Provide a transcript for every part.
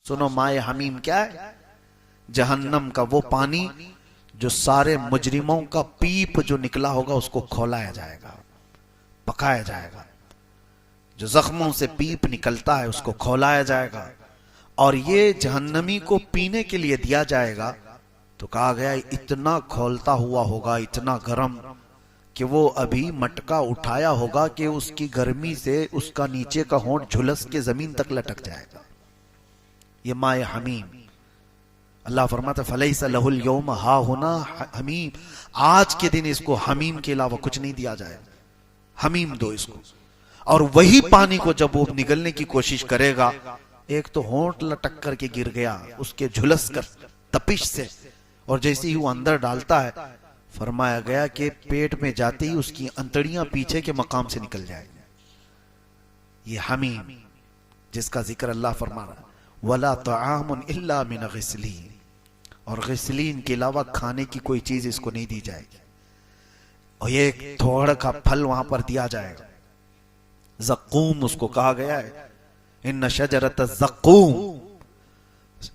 सुनो, माए हमीम क्या है? जहन्नम का वो पानी जो सारे मुजरिमों का पीप जो निकला होगा उसको खौलाया जाएगा, पकाया जाएगा। जो जख्मों से पीप निकलता है उसको खौलाया जाएगा और ये जहन्नमी को पीने के लिए दिया जाएगा। तो कहा गया इतना खौलता हुआ होगा, इतना गर्म कि वो अभी मटका उठाया होगा कि उसकी गर्मी से उसका नीचे का होंठ झुलस के जमीन तक लटक जाएगा। ये माए हमीम। अल्लाह फरमाता फलैसा लहुल यौम हा हुना हमीम, आज के दिन इसको हमीम के अलावा कुछ नहीं दिया जाएगा, हमीम दो इसको। और वही पानी को जब वो निगलने की कोशिश करेगा, एक तो होंठ लटक करके गिर गया उसके झुलस कर तपिश से, और जैसे ही वो अंदर डालता है फरमाया गया कि पेट में जाते ही उसकी अंतड़ियां पीछे के मकाम से निकल जाएगी। ये हमीम जिसका जिक्र अल्लाह फरमा रहा है, वला तआमुन इल्ला मिन गिस्लीन, और गिस्लीन के अलावा खाने की कोई चीज इसको नहीं दी जाएगी। और ये एक थोड़ का फल वहां पर दिया जाएगा, ज़क़ूम उसको कहा गया है। इन्न शजरत ज़क़ूम,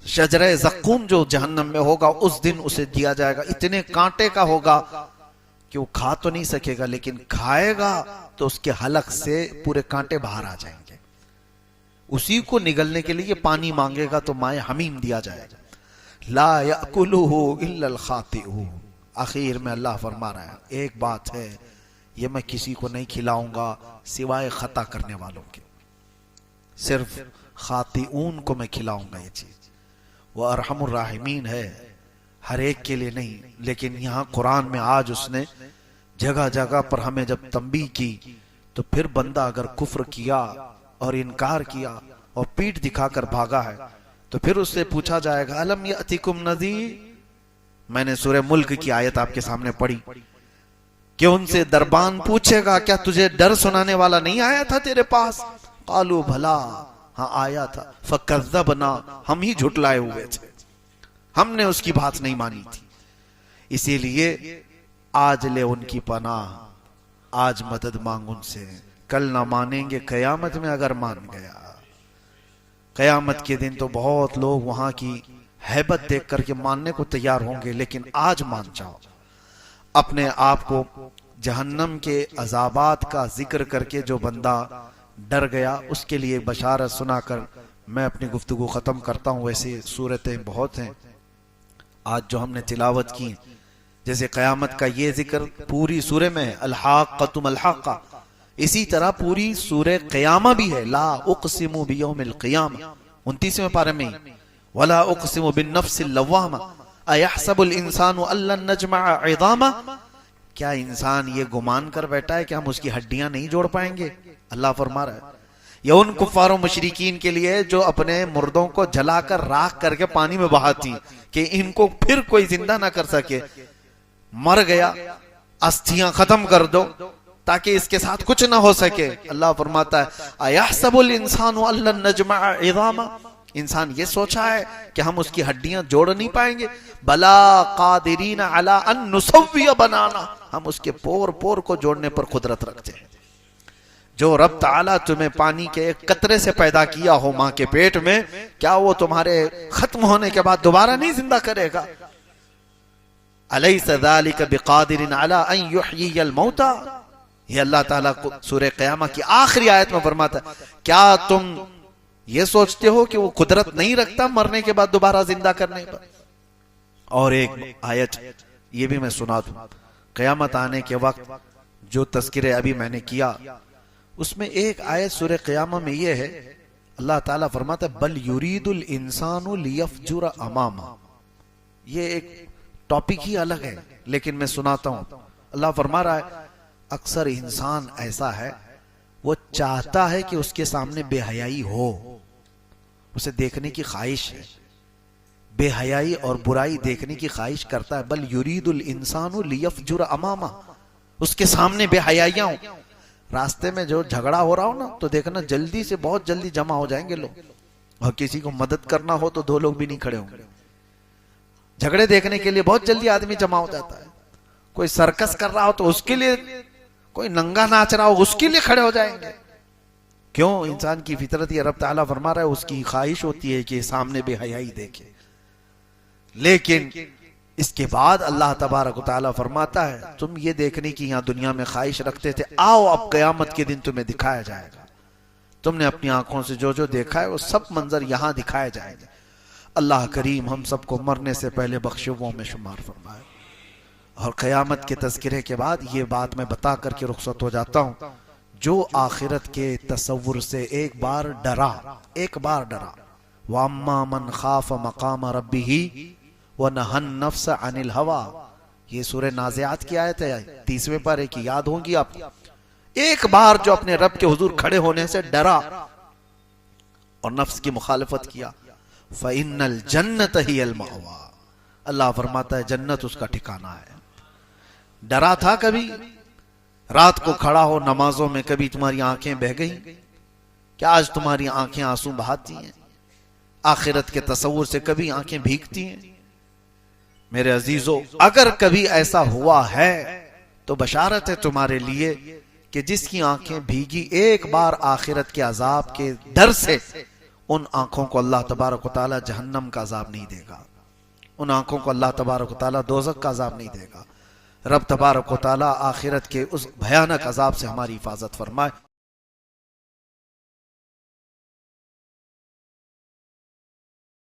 शजरे ज़क़ूम जो जहन्नम में होगा उस दिन उसे दिया जाएगा। इतने कांटे का होगा कि वो खा तो नहीं सकेगा, लेकिन खाएगा तो उसके हलक से पूरे कांटे बाहर आ जाएंगे। उसी को निगलने के लिए पानी मांगेगा तो माए हमीम दिया जाएगा। ला याकुलुहु इल्लल खातिऊन, आखिर में अल्लाह फरमा रहा है एक बात है, ये मैं किसी को नहीं खिलाऊंगा सिवाय खता करने वालों के, सिर्फ खातिऊन को मैं खिलाऊंगा ये चीज। वह अरहमुर राहिमीन है, हर एक के लिए नहीं। लेकिन यहाँ कुरान में आज उसने जगह जगह पर हमें जब तंबीह की, तो फिर बंदा अगर कुफ्र किया और इनकार किया और पीठ दिखाकर भागा है तो फिर उससे पूछा जाएगा अलम यअतिकुम नज़ीर। मैंने सूरह मुल्क की आयत आपके सामने पढ़ी कि उनसे दरबान पूछेगा क्या तुझे डर सुनाने वाला नहीं आया था तेरे पास? कालू भला, हाँ आया था। फकज़्ज़बना, हम ही झुटलाए हुए थे, हमने उसकी बात नहीं मानी थी। इसीलिए आज ले उनकी पनाह, आज मदद मांग उनसे, कल ना मानेंगे कयामत में अगर मान गया। कयामत के दिन तो बहुत लोग वहां की हैबत देख करके मानने को तैयार होंगे, लेकिन आज मान जाओ। अपने आप को जहन्नम के अजाबात का जिक्र करके जो बंदा डर गया उसके लिए बशारत सुनाकर मैं अपनी गुफ्तगू खत्म करता हूँ। वैसे सूरतें बहुत हैं आज जो हमने तिलावत की, जैसे क़यामत का ये जिक्र पूरी सूरे में है, अल-हाक़्क़तु मल-हाक़्क़ा। इसी तरह पूरी सूरे क़यामा भी है, ला उक़सिमु बियौमिल क़ियामा 29वें पारे में, वला उक़सिमु बिन-नफ़्सिल लव्वामा अयहसबुल इंसानु अल्लन नजमअ इज़ामा। क्या इंसान ये गुमान कर बैठा है कि हम उसकी हड्डियां नहीं जोड़ पाएंगे? अल्लाह फरमा रहा है ये उन कुफ्फार और मुशरिकीन के लिए जो अपने मुर्दों को जलाकर राख करके पानी में बहाती कि इनको फिर कोई जिंदा ना कर सके। मर गया, अस्थियां खत्म कर दो ताकि इसके साथ कुछ ना हो सके। अल्लाह फरमाता है अयहसबुल इंसानु अल्लन नजमअ इज़ामा, इंसान ये सोचा है कि हम उसकी हड्डियां जोड़ नहीं पाएंगे। बला कादिरीन अला अन नुसव्विय बनाना, हम उसके पोर पोर को जोड़ने पर कुदरत रखते हैं। जो रब ताला तुम्हें पानी के एक कतरे से पैदा किया हो मां के पेट में, क्या वो तुम्हारे खत्म होने के बाद दोबारा नहीं जिंदा करेगा? अलैसा ज़ालिका बिक़ादिरिन अला अन युहयियल मौता, ये अल्लाह ताला को सूरह क़यामा की आखिरी आयत में फरमाता है क्या तुम ये सोचते हो कि वो कुदरत नहीं रखता मरने के बाद दोबारा जिंदा करने पर? और एक आयत ये भी मैं सुना दूं, क़यामत आने के वक्त जो तज़किरे अभी मैंने किया उसमें एक आयत सूरह क़यामा में ये है, अल्लाह ताला फरमाता है बल युरीदुल इंसानु लियफजुर अमामा। ये एक टॉपिक ही अलग है लेकिन मैं सुनाता हूं। अल्लाह फरमा रहा है अक्सर इंसान ऐसा है वो चाहता है कि उसके सामने बेहयाई हो, उसे देखने की ख्वाहिश है, बेहयाई और बुराई देखने की ख्वाहिश करता है। बल युरीदुल इंसानु लियफजुर अमामा, उसके सामने बेहयाइयां हो। रास्ते में जो झगड़ा हो रहा हो ना तो देखना जल्दी से बहुत जल्दी जमा हो जाएंगे लोग, और किसी को मदद करना हो तो 2 लोग भी नहीं खड़े होंगे। झगड़े देखने के लिए बहुत जल्दी आदमी जमा हो जाता है। कोई सर्कस कर रहा हो तो उसके लिए, कोई नंगा नाच रहा हो उसके लिए खड़े हो जाएंगे। क्यों? इंसान की फितरत ये रब ताला फरमा रहा है, उसकी ख्वाहिश होती है कि सामने बेहयाई देखे। लेकिन इसके बाद अल्लाह तबारक व तआला फरमाता है, तुम ये देखने की यहां दुनिया में ख्वाहिश रखते थे, आओ अब कयामत के दिन तुम्हें दिखाया जाएगा। तुमने अपनी आंखों से जो जो देखा है वो सब मंजर यहां दिखाए जाएंगे। अल्लाह करीम हम सबको मरने से पहले बख्शुओं में शुमार फरमाए। और क़यामत के तज़किरे के बाद ये बात मैं बता करके रुखसत हो जाता हूँ, जो आखिरत के तसव्वुर से एक बार डरा, वअम्मा मन खाफ मकाम रब्बिही व नहन नफ्स अनिल हवा, ये सूरह नाज़ियात की आयत है 30वें पारे की, याद होगी आपको। एक बार जो अपने रब के हुजूर खड़े होने से डरा और नफ्स की मुखालिफत किया, फ़इन्नल जन्नत हियल मअवा, अल्लाह फरमाता है जन्नत उसका ठिकाना है। डरा था कभी? रात को खड़ा हो नमाजों में, कभी तुम्हारी आंखें बह गई? क्या आज तुम्हारी आंखें आंसू बहाती हैं? आखिरत के तसव्वुर से कभी आंखें भीगती हैं? मेरे अजीजों, अगर कभी ऐसा हुआ है तो बशारत है तुम्हारे लिए कि जिसकी आंखें भीगी, एक बार आखिरत के अजाब के डर से उन आंखों को अल्लाह तबारक व तआला जहन्नम का अजाब नहीं देगा, उन आंखों को अल्लाह तबारक व तआला दोज़ख का अजाब नहीं देगा। रब तबारक व तआला आखिरत के उस भयानक अजाब से हमारी हिफाजत फरमाए।